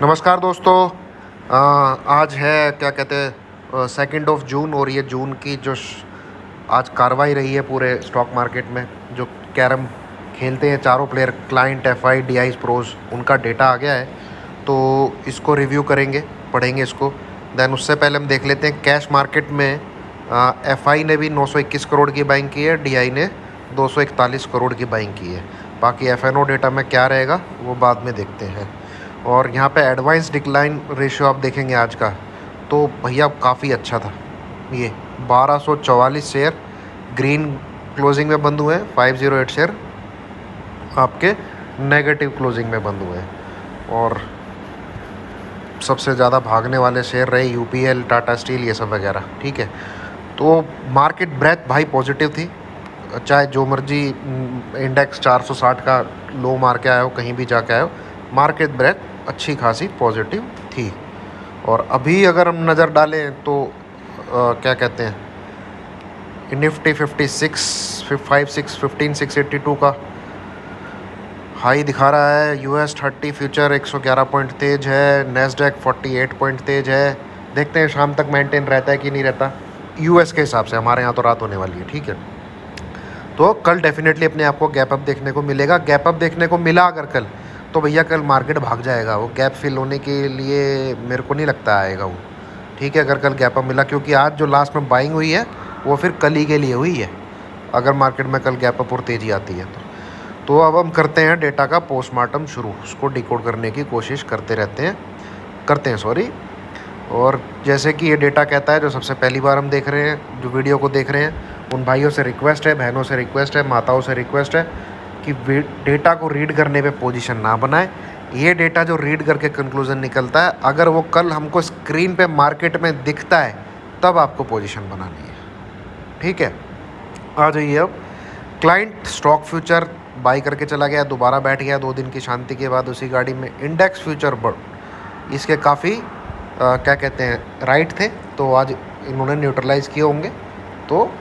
नमस्कार दोस्तों। आज है क्या कहते हैं 2 जून और ये जून की आज कार्रवाई रही है पूरे स्टॉक मार्केट में। जो कैरम खेलते हैं चारों player, client, FI, DIIs, pros, उनका डेटा आ गया है तो इसको रिव्यू करेंगे, पढ़ेंगे इसको। देन उससे पहले हम देख लेते हैं कैश मार्केट में एफआई ने भी 921 करोड़ की बाइंग की है, डीआई ने 241 करोड़ की बाइंग की है। बाकी एफएनओ डेटा में क्या रहेगा वो बाद में देखते हैं। और यहाँ पे एडवांस डिक्लाइन रेशियो आप देखेंगे आज का, तो भैया काफ़ी अच्छा था। ये 1244 शेयर ग्रीन क्लोजिंग में बंद हुए हैं, 508 शेयर आपके नेगेटिव क्लोजिंग में बंद हुए हैं। और सबसे ज़्यादा भागने वाले शेयर रहे यूपीएल, टाटा स्टील, ये सब वगैरह। ठीक है, तो मार्केट ब्रेथ भाई पॉजिटिव थी। चाहे जो मर्जी इंडेक्स 460 का लो मार के आया हो, कहीं भी जाके आया हो, मार्केट ब्रेथ अच्छी खासी पॉजिटिव थी। और अभी अगर हम नज़र डालें तो क्या कहते हैं, निफ्टी 15682 का हाई दिखा रहा है। यूएस 30 फ्यूचर 111 पॉइंट तेज है, नेस्डैक 48 पॉइंट तेज है। देखते हैं शाम तक मेंटेन रहता है कि नहीं रहता यूएस के हिसाब से। हमारे यहाँ तो रात होने वाली है। ठीक है, तो कल डेफिनेटली अपने आप को गैप अप देखने को मिलेगा। गैप अप देखने को मिला अगर कल, तो भैया कल मार्केट भाग जाएगा। वो गैप फिल होने के लिए मेरे को नहीं लगता आएगा वो। ठीक है, अगर कल गैप अप मिला, क्योंकि आज जो लास्ट में बाइंग हुई है वो फिर कल ही के लिए हुई है। अगर मार्केट में कल गैप अप और तेज़ी आती है तो अब हम करते हैं डेटा का पोस्टमार्टम शुरू। उसको डिकोड करने की कोशिश करते हैं सॉरी। और जैसे कि ये डेटा कहता है, जो सबसे पहली बार हम देख रहे हैं, जो वीडियो को देख रहे हैं, उन भाइयों से रिक्वेस्ट है, बहनों से रिक्वेस्ट है, माताओं से रिक्वेस्ट है कि डेटा को रीड करने पे पोजीशन ना बनाए। ये डेटा जो रीड करके कंक्लूजन निकलता है, अगर वो कल हमको स्क्रीन पे मार्केट में दिखता है तब आपको पोजीशन बनानी है। ठीक है, आ जाइए अब। क्लाइंट स्टॉक फ्यूचर बाई करके चला गया, दोबारा बैठ गया 2 दिन की शांति के बाद उसी गाड़ी में। इंडेक्स फ्यूचर इसके काफ़ी क्या कहते हैं राइट थे, तो आज इन्होंने न्यूट्रलाइज किए होंगे। तो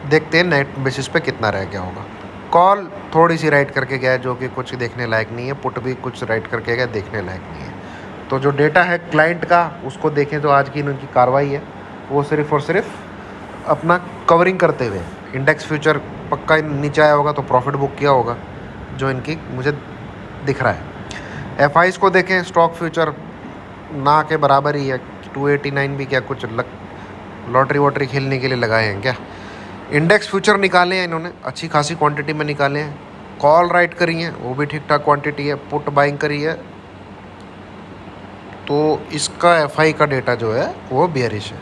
देखते हैं नेट बेसिस पे कितना रह गया होगा। कॉल थोड़ी सी राइट करके गया, जो कि कुछ देखने लायक नहीं है। पुट भी कुछ राइट करके गया, देखने लायक नहीं है। तो जो डेटा है क्लाइंट का, उसको देखें तो आज की इनकी कार्रवाई है वो सिर्फ़ और सिर्फ अपना कवरिंग करते हुए। इंडेक्स फ्यूचर पक्का नीचे आया होगा तो प्रॉफिट बुक किया होगा, जो इनकी मुझे दिख रहा है। एफआईज को देखें, स्टॉक फ्यूचर ना के बराबर ही है। 289 भी क्या कुछ लॉटरी वॉटरी खेलने के लिए लगाए हैं क्या। इंडेक्स फ्यूचर निकाले हैं इन्होंने, अच्छी खासी क्वांटिटी में निकाले हैं। कॉल राइट करी है, वो भी ठीक ठाक क्वांटिटी है। पुट बाइंग करी है, तो इसका एफआई का डेटा जो है वो बेयरिश है।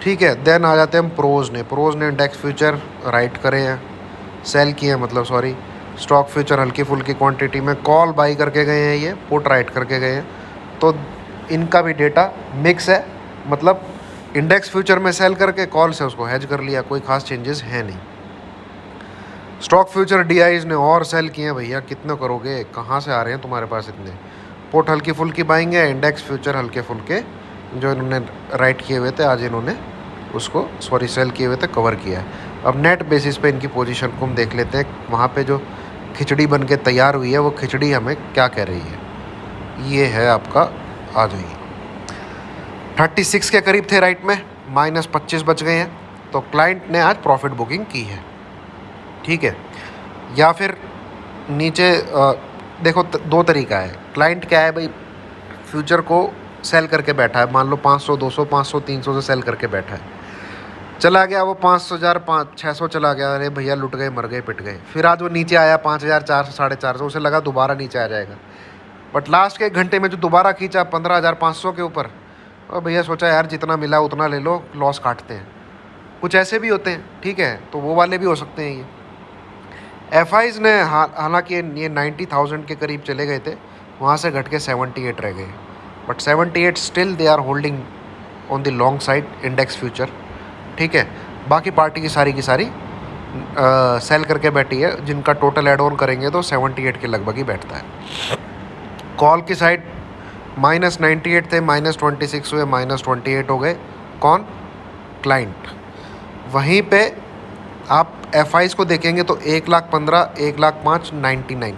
ठीक है, देन आ जाते हैं हम प्रोज ने इंडेक्स फ्यूचर राइट करे हैं, सेल किए हैं, मतलब सॉरी, स्टॉक फ्यूचर हल्की फुल्की क्वांटिटी में। कॉल बाई करके गए हैं, ये पुट राइट करके गए हैं। तो इनका भी डेटा मिक्स है, मतलब इंडेक्स फ्यूचर में सेल करके कॉल से उसको हेज कर लिया, कोई खास चेंजेस है नहीं। स्टॉक फ्यूचर डीआईज ने और सेल किए हैं। भैया कितने करोगे, कहाँ से आ रहे हैं तुम्हारे पास इतने। पुट हल्की फुल्की बाइंग है, इंडेक्स फ्यूचर हल्के फुल्के जो इन्होंने राइट किए हुए थे, आज इन्होंने उसको सेल किए हुए थे, कवर किया है। अब नेट बेसिस पे इनकी पोजीशन को हम देख लेते हैं। वहाँ पे जो खिचड़ी बन के तैयार हुई है, वो खिचड़ी हमें क्या कह रही है। ये है आपका, आ जाइए, 36 के करीब थे राइट में, -25 बच गए हैं। तो क्लाइंट ने आज प्रॉफिट बुकिंग की है। ठीक है, या फिर नीचे देखो 2 तरीका है। क्लाइंट क्या है भाई, फ्यूचर को सेल करके बैठा है, मान लो 500, 200, 500, 300 से सेल करके बैठा है। चला गया वो 500, 600 चला गया, अरे भैया लुट गए, मर गए, पिट गए। फिर आज वो नीचे आया 5400, 450, उसे लगा दोबारा नीचे आ जाएगा। बट लास्ट के 1 घंटे में जो दोबारा खींचा 15,500 के ऊपर, और भैया सोचा यार जितना मिला उतना ले लो, लॉस काटते हैं। कुछ ऐसे भी होते हैं, ठीक है, तो वो वाले भी हो सकते हैं। ये एफआईज ने हालांकि ये 90,000 के करीब चले गए थे, वहाँ से घट के 78 रह गए। But 78 still they are holding on the long side index future. ठीक है, बाकी पार्टी की सारी सेल करके बैठी है, जिनका टोटल एड ऑन करेंगे तो 78 के लगभग ही बैठता है। कॉल की साइड -98 थे, -26 हुए, -28 हो गए। कौन, क्लाइंट। वहीं पे आप एफआईज को देखेंगे तो 1,15,000, 1,05,000, 99।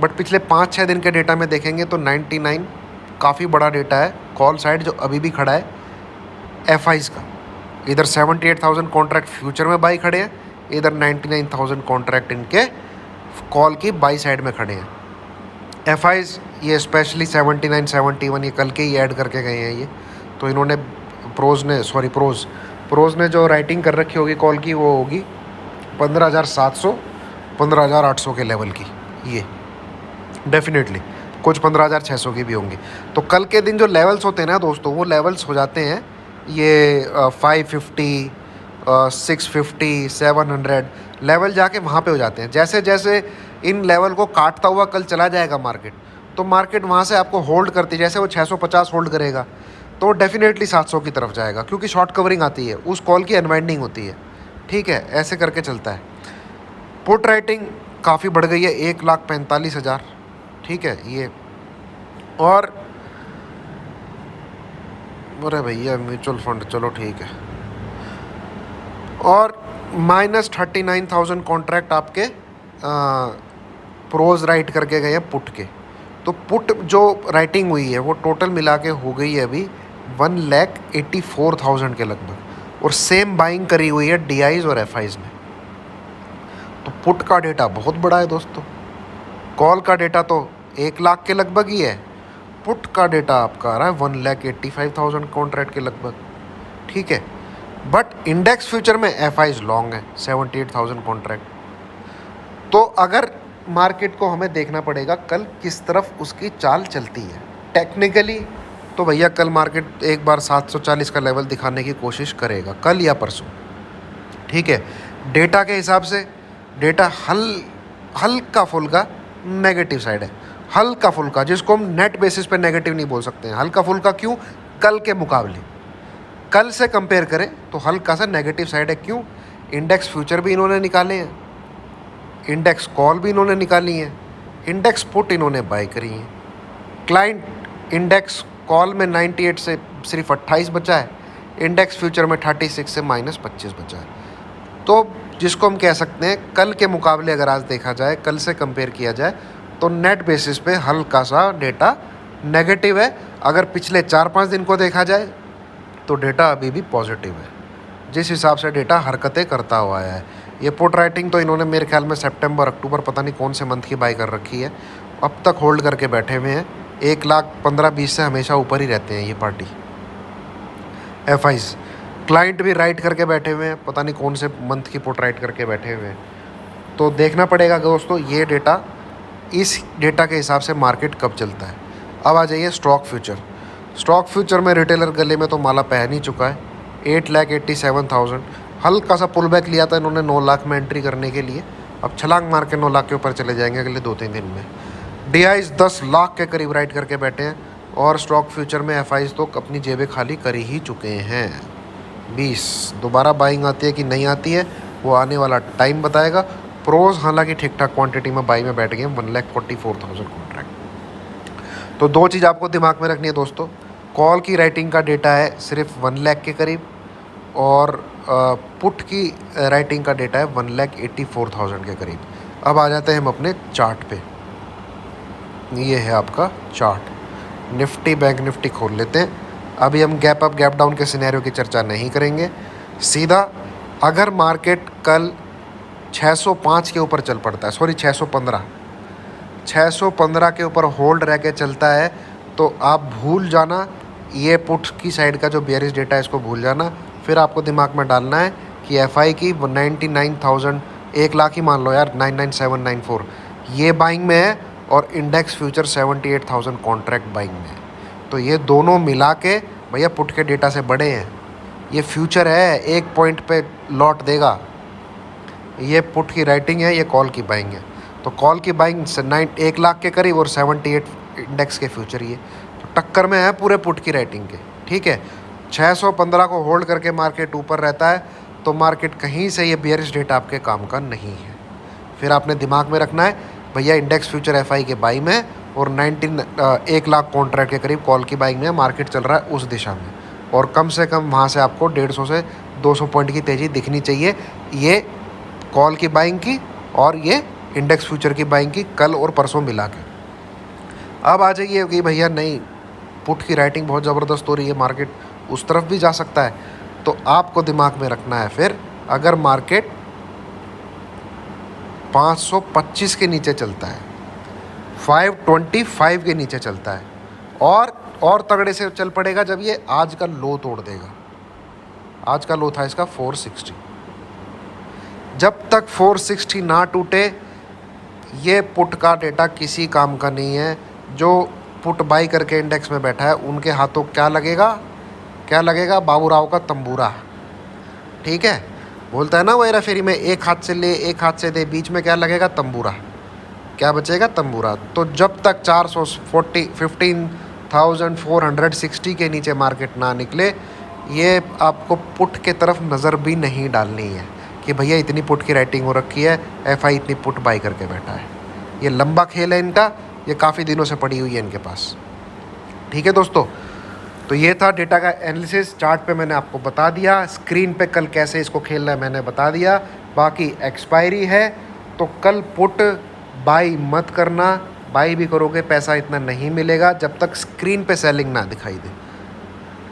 बट पिछले 5-6 दिन के डेटा में देखेंगे तो 99 काफ़ी बड़ा डेटा है कॉल साइड जो अभी भी खड़ा है एफआईज का। इधर 78,000 कॉन्ट्रैक्ट फ्यूचर में बाई खड़े हैं, इधर 99,000 कॉन्ट्रैक्ट इनके कॉल की बाई साइड में खड़े हैं। एफआईज ये स्पेशली 79, 71 ये कल के ही ऐड करके गए हैं ये। तो इन्होंने प्रोज ने जो राइटिंग कर रखी होगी कॉल की वो होगी 15,700 15,800 के लेवल की। ये डेफिनेटली कुछ 15,600 की भी होंगी। तो कल के दिन जो लेवल्स होते हैं ना दोस्तों, वो लेवल्स हो जाते हैं ये 550, 650, 700 लेवल जाके वहाँ पे हो जाते हैं। जैसे जैसे इन लेवल को काटता हुआ कल चला जाएगा मार्केट, तो मार्केट वहाँ से आपको होल्ड करती, जैसे वो 650 होल्ड करेगा तो डेफिनेटली 700 की तरफ जाएगा, क्योंकि शॉर्ट कवरिंग आती है, उस कॉल की अनवाइंडिंग होती है। ठीक है, ऐसे करके चलता है। पुट राइटिंग काफ़ी बढ़ गई है, 1,45,000। ठीक है ये, और अरे भैया म्यूचुअल फंड चलो ठीक है, और -39,000 कॉन्ट्रैक्ट आपके प्रोज राइट करके गए हैं पुट के। तो पुट जो राइटिंग हुई है वो टोटल मिला के हो गई है अभी 1,84,000 के लगभग, और सेम बाइंग करी हुई है डीआईज और एफआईज ने। तो पुट का डेटा बहुत बड़ा है दोस्तों, कॉल का डेटा तो 1 लाख के लगभग ही है, पुट का डेटा आपका आ रहा है 1,85,000 कॉन्ट्रैक्ट के लगभग। ठीक है, बट इंडेक्स फ्यूचर में एफआईज लॉन्ग है 78,000 कॉन्ट्रैक्ट। तो अगर मार्केट को हमें देखना पड़ेगा कल किस तरफ उसकी चाल चलती है। टेक्निकली तो भैया कल मार्केट एक बार 740 का लेवल दिखाने की कोशिश करेगा, कल या परसों। ठीक है, डेटा के हिसाब से डेटा हल्का फुल्का नेगेटिव साइड है, हल्का फुल्का, जिसको हम नेट बेसिस पे नेगेटिव नहीं बोल सकते हैं। हल्का फुल्का क्यों? कल के मुकाबले, कल से कंपेयर करें तो हल्का सा नेगेटिव साइड है। क्यों? इंडेक्स फ्यूचर भी इन्होंने निकाले हैं, इंडेक्स कॉल भी इन्होंने निकाली है, इंडेक्स पुट इन्होंने बाय करी है। क्लाइंट इंडेक्स कॉल में 98 से सिर्फ 28 बचा है, इंडेक्स फ्यूचर में 36 से -25 बचा है। तो जिसको हम कह सकते हैं कल के मुकाबले अगर आज देखा जाए, कल से कंपेयर किया जाए, तो नेट बेसिस पे हल्का सा डेटा नेगेटिव है। अगर पिछले 4-5 दिन को देखा जाए तो डेटा अभी भी पॉजिटिव है, जिस हिसाब से डेटा हरकतें करता हुआ है। ये पुट राइटिंग तो इन्होंने मेरे ख्याल में सितंबर अक्टूबर पता नहीं कौन से मंथ की बाई कर रखी है, अब तक होल्ड करके बैठे हुए हैं। 1,15,20 से हमेशा ऊपर ही रहते हैं ये पार्टी। एफआईज क्लाइंट भी राइट करके बैठे हुए हैं, पता नहीं कौन से मंथ की पुट राइट करके बैठे हुए हैं। तो देखना पड़ेगा दोस्तों ये डेटा, इस डेटा के हिसाब से मार्केट कब चलता है। अब आ जाइए स्टॉक फ्यूचर। स्टॉक फ्यूचर में रिटेलर गले में तो माला पहन ही चुका है, 8,87,000। हल्का सा पुल बैक लिया था इन्होंने 9 लाख में एंट्री करने के लिए, अब छलांग मार के 9 लाख के ऊपर चले जाएंगे अगले 2-3 दिन में। डीआईज 10 लाख के करीब राइट करके बैठे हैं, और स्टॉक फ्यूचर में एफआईज तो अपनी जेबें खाली कर ही चुके हैं। 20 दोबारा बाइंग आती है कि नहीं आती है वो आने वाला टाइम बताएगा। प्रोज हालांकि ठीक ठाक क्वांटिटी में बाई में बैठ गए 1,44,000 कॉन्ट्रैक्ट। तो 2 चीज़ आपको दिमाग में रखनी है दोस्तों, कॉल की राइटिंग का डेटा है सिर्फ 1 लाख के करीब, और पुट की राइटिंग का डेटा है 1,84,000 के करीब। अब आ जाते हैं हम अपने चार्ट पे। ये है आपका चार्ट, निफ्टी बैंक निफ्टी खोल लेते हैं। अभी हम गैप अप गैप डाउन के सिनेरियो की चर्चा नहीं करेंगे, सीधा अगर मार्केट कल 605 के ऊपर चल पड़ता है, सॉरी 615 के ऊपर होल्ड रह के चलता है, तो आप भूल जाना ये पुट की साइड का जो बेयरिश डेटा है इसको भूल जाना। फिर आपको दिमाग में डालना है कि एफआई की 99,000, 1 लाख ही मान लो यार, 99,794 ये बाइंग में है, और इंडेक्स फ्यूचर 78,000 कॉन्ट्रैक्ट बाइंग में है। तो ये दोनों मिला के भैया पुट के डेटा से बड़े हैं। ये फ्यूचर है, 1 पॉइंट पे लौट देगा, ये पुट की राइटिंग है, ये कॉल की बाइंग है। तो कॉल की बाइंग 1 लाख के करीब, और 78 इंडेक्स के फ्यूचर, ये तो टक्कर में है पूरे पुट की राइटिंग के। ठीक है, 615 को होल्ड करके मार्केट ऊपर रहता है, तो मार्केट कहीं से ये बेयरिश डेटा आपके काम का नहीं है। फिर आपने दिमाग में रखना है भैया इंडेक्स फ्यूचर एफआई के बाई में, और 1 लाख कॉन्ट्रैक्ट के करीब कॉल की बाइंग में मार्केट चल रहा है उस दिशा में, और कम से कम वहाँ से आपको 150 से 200 पॉइंट की तेज़ी दिखनी चाहिए, ये कॉल की बाइंग की और ये इंडेक्स फ्यूचर की बाइंग की, कल और परसों मिला के। अब आ जाइए कि भैया नहीं पुट की राइटिंग बहुत ज़बरदस्त हो रही है, मार्केट उस तरफ भी जा सकता है। तो आपको दिमाग में रखना है फिर, अगर मार्केट 525 के नीचे चलता है, 525 के नीचे चलता है, और तगड़े से चल पड़ेगा जब ये आज का लो तोड़ देगा। आज का लो था इसका 460। जब तक 460 ना टूटे, ये पुट का डेटा किसी काम का नहीं है। जो पुट बाई करके इंडेक्स में बैठा है उनके हाथों क्या लगेगा बाबूराव का तंबूरा। ठीक है, बोलता है ना वो हेरा फेरी में, एक हाथ से ले एक हाथ से दे, बीच में क्या लगेगा? तंबूरा। क्या बचेगा? तंबूरा। तो जब तक 15,460 के नीचे मार्केट ना निकले, ये आपको पुट के तरफ नज़र भी नहीं डालनी है कि भैया इतनी पुट की राइटिंग हो रखी है, एफआई इतनी पुट बाई करके बैठा है। ये लंबा खेल है इनका, ये काफ़ी दिनों से पड़ी हुई है इनके पास। ठीक है दोस्तों, तो ये था डेटा का एनालिसिस। चार्ट पे मैंने आपको बता दिया, स्क्रीन पे कल कैसे इसको खेलना है मैंने बता दिया। बाकी एक्सपायरी है तो कल पुट बाई मत करना, बाई भी करोगे पैसा इतना नहीं मिलेगा जब तक स्क्रीन पे सेलिंग ना दिखाई दे।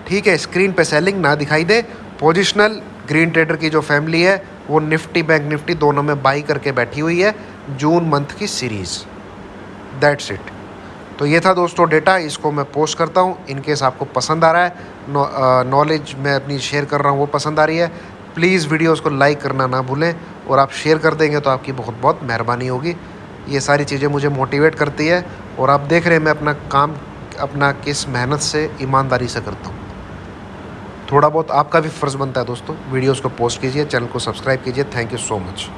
ठीक है, स्क्रीन पे सेलिंग ना दिखाई दे। पोजिशनल ग्रीन ट्रेडर की जो फैमिली है वो निफ्टी बैंक निफ्टी दोनों में बाई करके बैठी हुई है, जून मंथ की सीरीज़। That's it. तो ये था दोस्तों डेटा, इसको मैं पोस्ट करता हूँ। इनकेस आपको पसंद आ रहा है, नॉलेज मैं अपनी शेयर कर रहा हूँ वो पसंद आ रही है, प्लीज़ वीडियोस को लाइक करना ना भूलें, और आप शेयर कर देंगे तो आपकी बहुत बहुत मेहरबानी होगी। ये सारी चीज़ें मुझे मोटिवेट करती है, और आप देख रहे हैं मैं अपना काम अपना किस मेहनत से ईमानदारी से करता हूँ। थोड़ा बहुत आपका भी फ़र्ज़ बनता है दोस्तों, वीडियोज़ को पोस्ट कीजिए, चैनल को सब्सक्राइब कीजिए। Thank you so much.